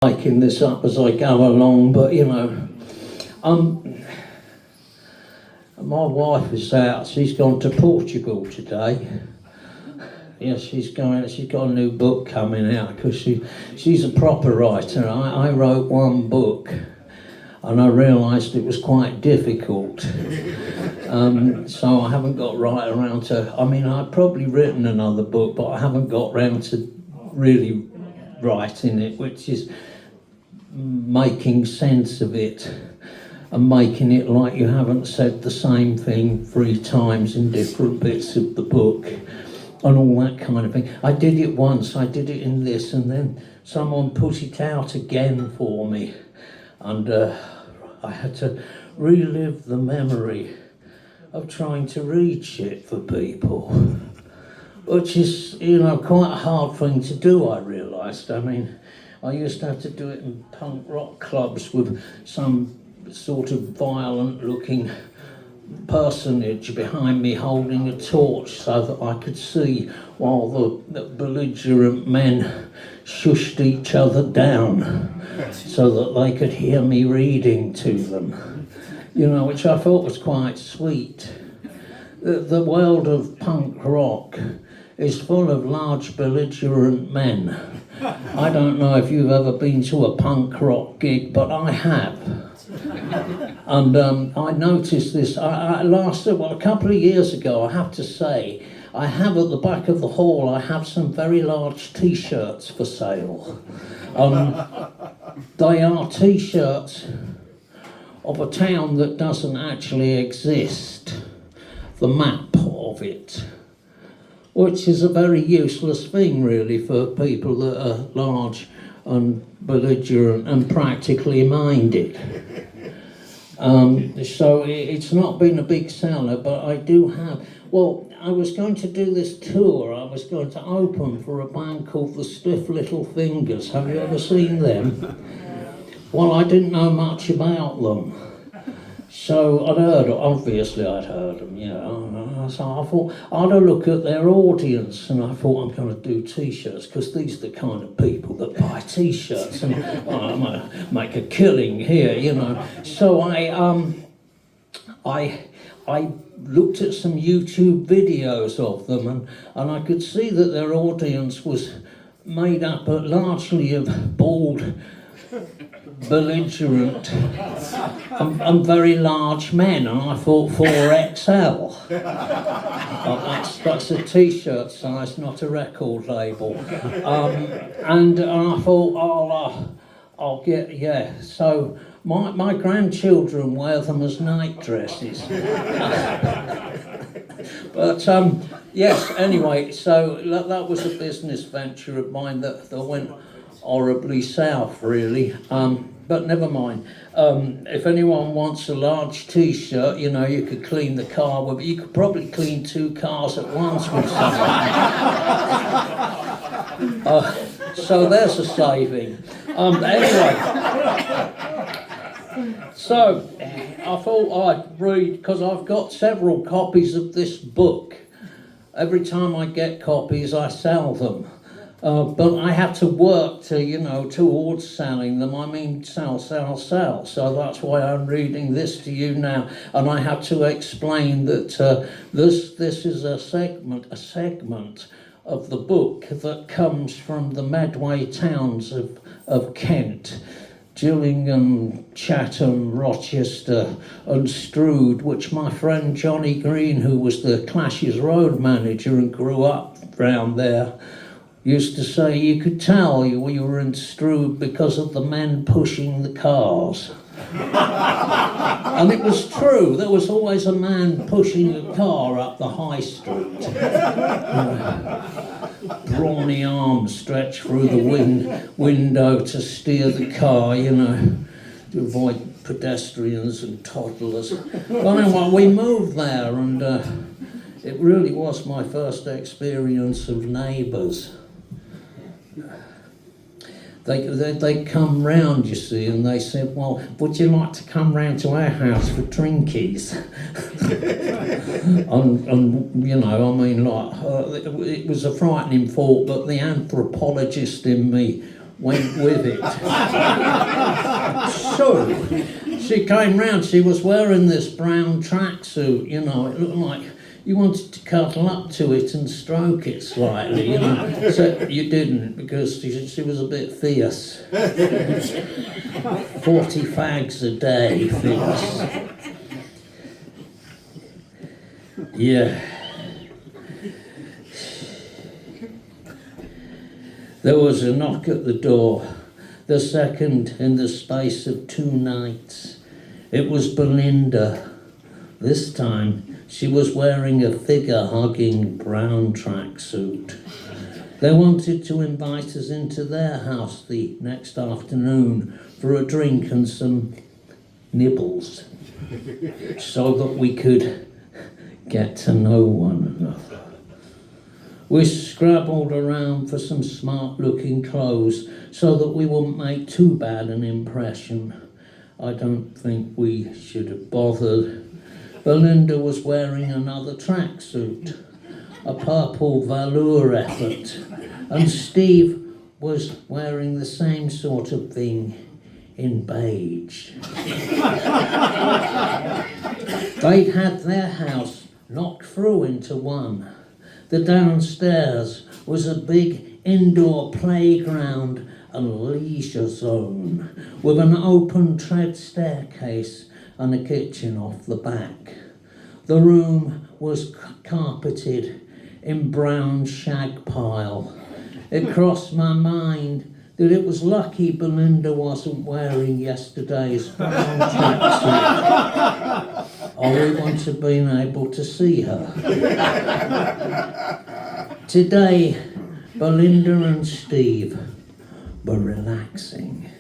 Making this up as I go along, but my wife is out. She's gone to Portugal today. Yes, she's going. She's got a new book coming out because she's a proper writer. I wrote one book, and I realised it was quite difficult. So I haven't got right around to. I mean, I've probably written another book, but I haven't got round to really writing it, which is making sense of it and making it like you haven't said the same thing 3 times in different bits of the book and all that kind of thing. I did it once, I did it in this, and then someone put it out again for me, and I had to relive the memory of trying to read shit for people, which is, quite a hard thing to do, I realised. I mean, I used to have to do it in punk rock clubs with some sort of violent looking personage behind me holding a torch so that I could see while the belligerent men shushed each other down so that they could hear me reading to them, which I thought was quite sweet. The world of punk rock is full of large belligerent men. I don't know if you've ever been to a punk rock gig, but I have. And I noticed this, a couple of years ago, I have to say, I have at the back of the hall, I have some very large t-shirts for sale. They are t-shirts of a town that doesn't actually exist, the map of it, which is a very useless thing really for people that are large and belligerent and practically minded. So it's not been a big seller, but I do have. Well, I was going to do this tour. I was going to open for a band called the Stiff Little Fingers. Have you ever seen them? Well, I didn't know much about them. So I'd heard them, So I thought, I had a look at their audience, and I thought, I'm going to do t-shirts, because these are the kind of people that buy t-shirts, and I'm going to make a killing here, So I looked at some YouTube videos of them, and I could see that their audience was made up largely of bald, belligerent and very large men, and I thought 4XL. That's a t-shirt size, not a record label. And I thought I'll get. So my grandchildren wear them as night dresses. But yes. Anyway, so that was a business venture of mine that went horribly south, really. But never mind. If anyone wants a large t-shirt, you could clean the car with it. You could probably clean 2 cars at once with something. So there's a saving. Anyway, so I thought I'd read, because I've got several copies of this book. Every time I get copies, I sell them. But I have to work towards selling them. I mean, sell. So that's why I'm reading this to you now. And I have to explain that this is a segment of the book that comes from the Medway towns of Kent, Gillingham, Chatham, Rochester and Strood, which my friend Johnny Green, who was the Clash's road manager and grew up round there, used to say you could tell you were in Strood because of the men pushing the cars. And it was true, there was always a man pushing a car up the high street. Brawny arms stretched through the window to steer the car, to avoid pedestrians and toddlers. But anyway, we moved there, and it really was my first experience of neighbours. They come round, you see, and they said, well, would you like to come round to our house for drinkies? It was a frightening thought, but the anthropologist in me went with it. So she came round, she was wearing this brown tracksuit, you know, it looked like you wanted to cuddle up to it and stroke it slightly, you know. So you didn't, because she was a bit fierce. 40 fags a day, fierce. Yeah. There was a knock at the door, the second in the space of 2 nights. It was Belinda. This time, she was wearing a figure-hugging brown tracksuit. They wanted to invite us into their house the next afternoon for a drink and some nibbles, so that we could get to know one another. We scrabbled around for some smart-looking clothes so that we wouldn't make too bad an impression. I don't think we should have bothered. Belinda was wearing another tracksuit, a purple velour effort, and Steve was wearing the same sort of thing in beige. They'd had their house knocked through into one. The downstairs was a big indoor playground and leisure zone with an open tread staircase and a kitchen off the back. The room was carpeted in brown shag pile. It crossed my mind that it was lucky Belinda wasn't wearing yesterday's brown tracksuit. I wouldn't have been able to see her. Today, Belinda and Steve were relaxing.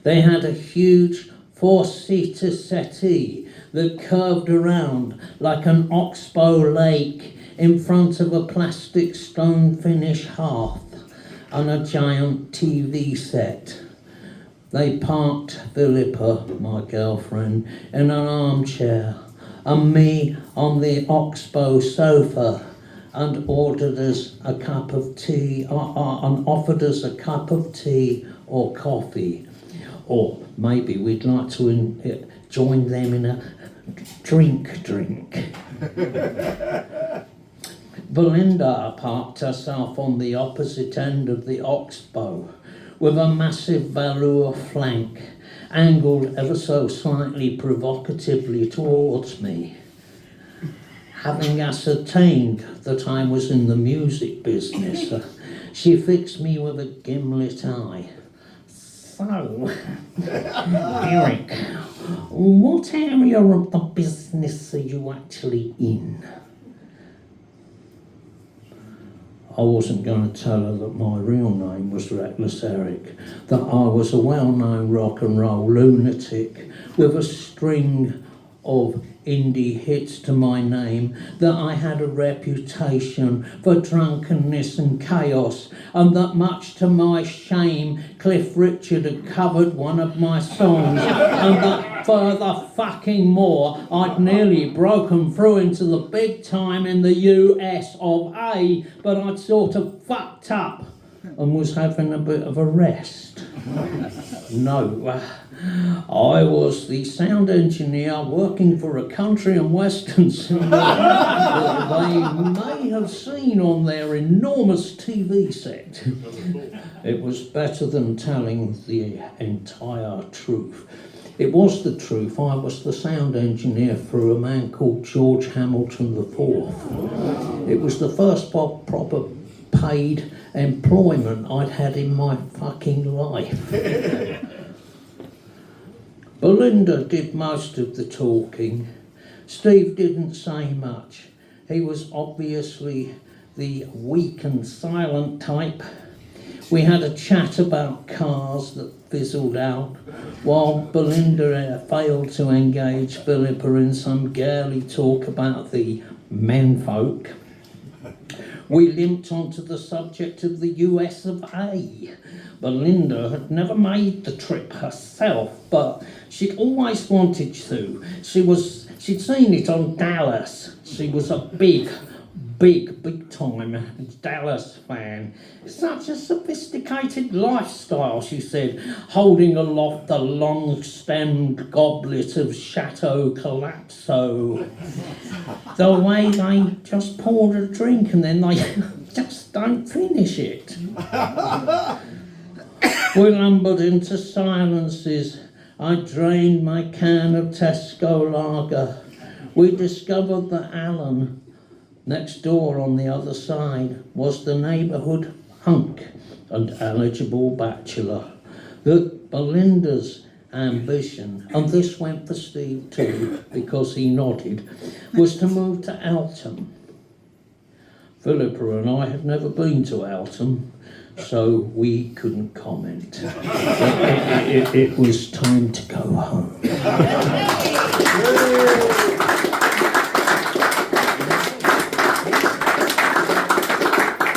They had a huge 4-seater settee that curved around like an oxbow lake in front of a plastic stone finish hearth and a giant TV set. They parked Philippa, my girlfriend, in an armchair and me on the oxbow sofa and ordered us a cup of tea and offered us a cup of tea or coffee. Or maybe we'd like to join them in a drink. Belinda parked herself on the opposite end of the oxbow with a massive velour flank angled ever so slightly provocatively towards me. Having ascertained that I was in the music business, she fixed me with a gimlet eye. So, Eric, what area of the business are you actually in? I wasn't going to tell her that my real name was Wreckless Eric, that I was a well-known rock and roll lunatic with a string of indie hits to my name, that I had a reputation for drunkenness and chaos, and that much to my shame, Cliff Richard had covered one of my songs, and that further fucking more, I'd nearly broken through into the big time in the US of A, but I'd sort of fucked up and was having a bit of a rest. No, I was the sound engineer working for a country and western singer that they may have seen on their enormous TV set. It was better than telling the entire truth. It was the truth. I was the sound engineer for a man called George Hamilton IV. It was the first proper paid employment I'd had in my fucking life. Belinda did most of the talking. Steve didn't say much. He was obviously the weak and silent type. We had a chat about cars that fizzled out, while Belinda failed to engage Philippa in some girly talk about the menfolk. We limped onto the subject of the US of A. Belinda had never made the trip herself, but she'd always wanted to. She'd seen it on Dallas. She was a big, big time Dallas fan. Such a sophisticated lifestyle, she said, holding aloft the long-stemmed goblet of Chateau Collapso. The way they just poured a drink and then they just don't finish it. We lumbered into silences. I drained my can of Tesco lager. We discovered that Alan, next door on the other side, was the neighbourhood hunk and eligible bachelor. That Belinda's ambition, and this went for Steve too, because he nodded, was to move to Eltham. Philippa and I had never been to Eltham, so we couldn't comment. It was time to go home.